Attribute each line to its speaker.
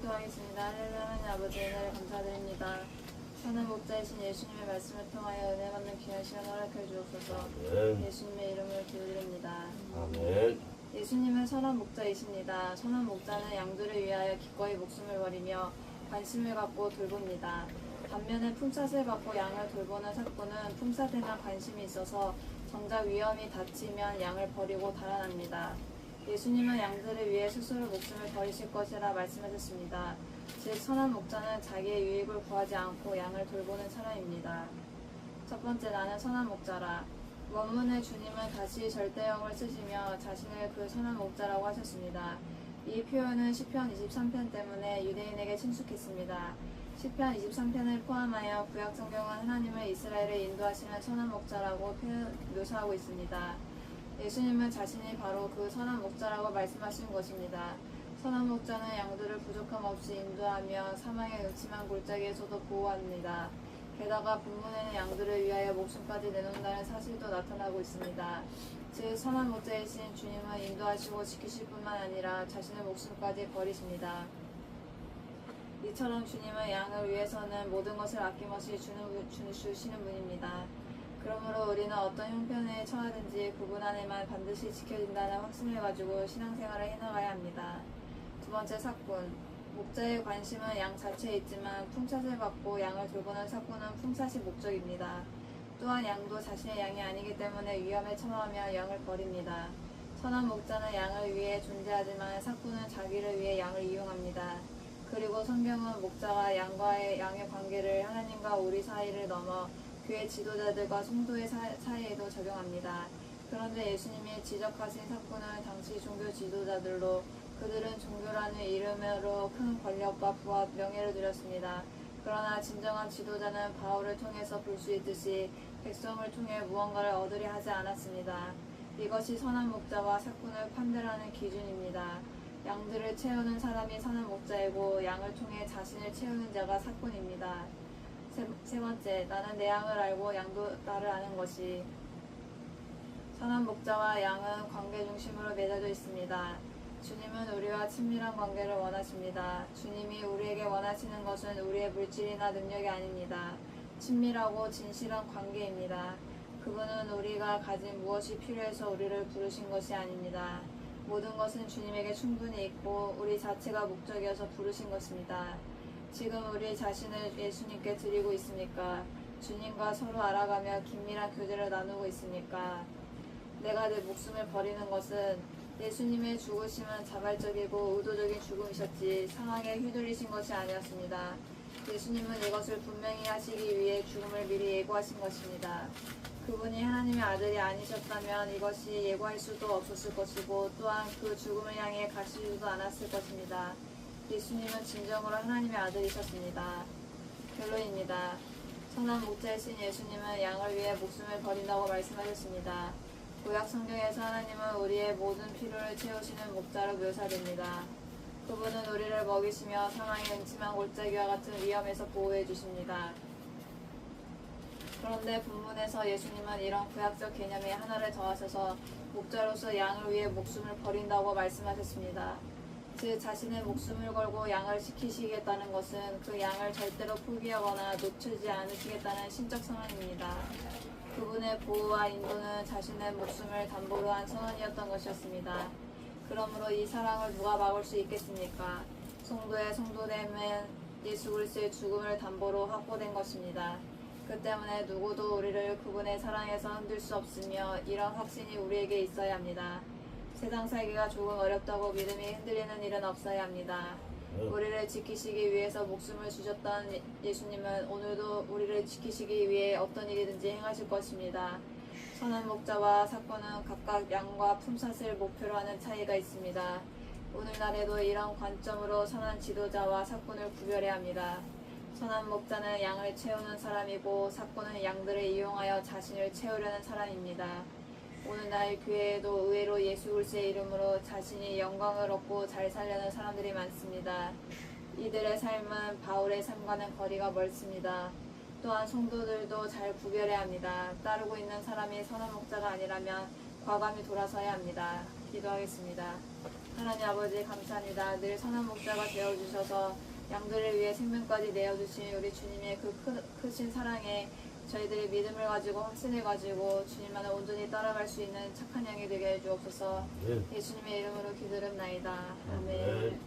Speaker 1: 기도하겠습니다. 할렐루야. 하나님 아버지 은혜를 감사드립니다. 선한 목자이신 예수님의 말씀을 통하여 은혜 받는 귀한 시간 허락해 주옵소서.
Speaker 2: 아멘.
Speaker 1: 예수님의 이름을 기도드립니다.
Speaker 2: 아멘.
Speaker 1: 예수님은 선한 목자이십니다. 선한 목자는 양들을 위하여 기꺼이 목숨을 버리며 관심을 갖고 돌봅니다. 반면에 품삯을 받고 양을 돌보는 삭부는 품삯에나 관심이 있어서 정작 위험이 닥치면 양을 버리고 달아납니다. 예수님은 양들을 위해 스스로 목숨을 버리실 것이라 말씀하셨습니다. 즉 선한 목자는 자기의 유익을 구하지 않고 양을 돌보는 사람입니다. 첫 번째, 나는 선한 목자라. 원문의 주님은 다시 절대형을 쓰시며 자신을 그 선한 목자라고 하셨습니다. 이 표현은 시편 23편 때문에 유대인에게 친숙했습니다. 시편 23편을 포함하여 구약 성경은 하나님을 이스라엘을 인도하시는 선한 목자라고 묘사하고 있습니다. 예수님은 자신이 바로 그 선한 목자라고 말씀하신 것입니다. 선한 목자는 양들을 부족함 없이 인도하며 사망의 음침한 골짜기에서도 보호합니다. 게다가 본문에는 양들을 위하여 목숨까지 내놓는다는 사실도 나타나고 있습니다. 즉 선한 목자이신 주님은 인도하시고 지키실 뿐만 아니라 자신의 목숨까지 버리십니다. 이처럼 주님은 양을 위해서는 모든 것을 아낌없이 주시는 분입니다. 그러므로 우리는 어떤 형편에 처하든지 그분 안에만 반드시 지켜진다는 확신을 가지고 신앙생활을 해나가야 합니다. 두 번째, 삭군. 목자의 관심은 양 자체에 있지만 품삯을 받고 양을 돌보는 삭군은 품삯이 목적입니다. 또한 양도 자신의 양이 아니기 때문에 위험에 처하며 양을 버립니다. 선한 목자는 양을 위해 존재하지만 삭군은 자기를 위해 양을 이용합니다. 그리고 성경은 목자와 양과의 양의 관계를 하나님과 우리 사이를 넘어 교회 지도자들과 성도의 사이에도 적용합니다. 그런데 예수님이 지적하신 삭군은 당시 종교 지도자들로 그들은 종교라는 이름으로 큰 권력과 부와 명예를 누렸습니다. 그러나 진정한 지도자는 바울을 통해서 볼 수 있듯이 백성을 통해 무언가를 얻으려 하지 않았습니다. 이것이 선한 목자와 삭군을 판별하는 기준입니다. 양들을 채우는 사람이 선한 목자이고 양을 통해 자신을 채우는 자가 삭군입니다. 세 번째, 나는 내 양을 알고 양도 나를 아는 것이. 선한 목자와 양은 관계 중심으로 맺어져 있습니다. 주님은 우리와 친밀한 관계를 원하십니다. 주님이 우리에게 원하시는 것은 우리의 물질이나 능력이 아닙니다. 친밀하고 진실한 관계입니다. 그분은 우리가 가진 무엇이 필요해서 우리를 부르신 것이 아닙니다. 모든 것은 주님에게 충분히 있고 우리 자체가 목적이어서 부르신 것입니다. 지금 우리 자신을 예수님께 드리고 있습니까? 주님과 서로 알아가며 긴밀한 교제를 나누고 있습니까? 내가 내 목숨을 버리는 것은 예수님의 죽으심은 자발적이고 의도적인 죽음이셨지 상황에 휘둘리신 것이 아니었습니다. 예수님은 이것을 분명히 하시기 위해 죽음을 미리 예고하신 것입니다. 그분이 하나님의 아들이 아니셨다면 이것이 예고할 수도 없었을 것이고 또한 그 죽음을 향해 가시지도 않았을 것입니다. 예수님은 진정으로 하나님의 아들이셨습니다. 결론입니다. 선한 목자이신 예수님은 양을 위해 목숨을 버린다고 말씀하셨습니다. 구약 성경에서 하나님은 우리의 모든 필요를 채우시는 목자로 묘사됩니다. 그분은 우리를 먹이시며 사망의 음침한 골짜기와 같은 위험에서 보호해 주십니다. 그런데 본문에서 예수님은 이런 구약적 개념에 하나를 더하셔서 목자로서 양을 위해 목숨을 버린다고 말씀하셨습니다. 즉 자신의 목숨을 걸고 양을 지키시겠다는 것은 그 양을 절대로 포기하거나 놓치지 않으시겠다는 신적 선언입니다. 그분의 보호와 인도는 자신의 목숨을 담보로 한 선언이었던 것이었습니다. 그러므로 이 사랑을 누가 막을 수 있겠습니까? 성도의 성도됨은 예수 그리스도의 죽음을 담보로 확보된 것입니다. 그 때문에 누구도 우리를 그분의 사랑에서 흔들 수 없으며 이런 확신이 우리에게 있어야 합니다. 세상 살기가 조금 어렵다고 믿음이 흔들리는 일은 없어야 합니다. 우리를 지키시기 위해서 목숨을 주셨던 예수님은 오늘도 우리를 지키시기 위해 어떤 일이든지 행하실 것입니다. 선한 목자와 삭군은 각각 양과 품삯을 목표로 하는 차이가 있습니다. 오늘날에도 이런 관점으로 선한 지도자와 삭군을 구별해야 합니다. 선한 목자는 양을 채우는 사람이고 삭군은 양들을 이용하여 자신을 채우려는 사람입니다. 오늘날 교회에도 의외로 예수 그리스도의 이름으로 자신이 영광을 얻고 잘 살려는 사람들이 많습니다. 이들의 삶은 바울의 삶과는 거리가 멀습니다. 또한 성도들도 잘 구별해야 합니다. 따르고 있는 사람이 선한 목자가 아니라면 과감히 돌아서야 합니다. 기도하겠습니다. 하나님 아버지 감사합니다. 늘 선한 목자가 되어주셔서 양들을 위해 생명까지 내어주신 우리 주님의 그 크신 사랑에 저희들이 믿음을 가지고 확신을 가지고 주님만을 온전히 따라갈 수 있는 착한 양이 되게 해 주옵소서.
Speaker 2: 네.
Speaker 1: 예수님의 이름으로 기도드립나이다. 아멘.
Speaker 2: 네.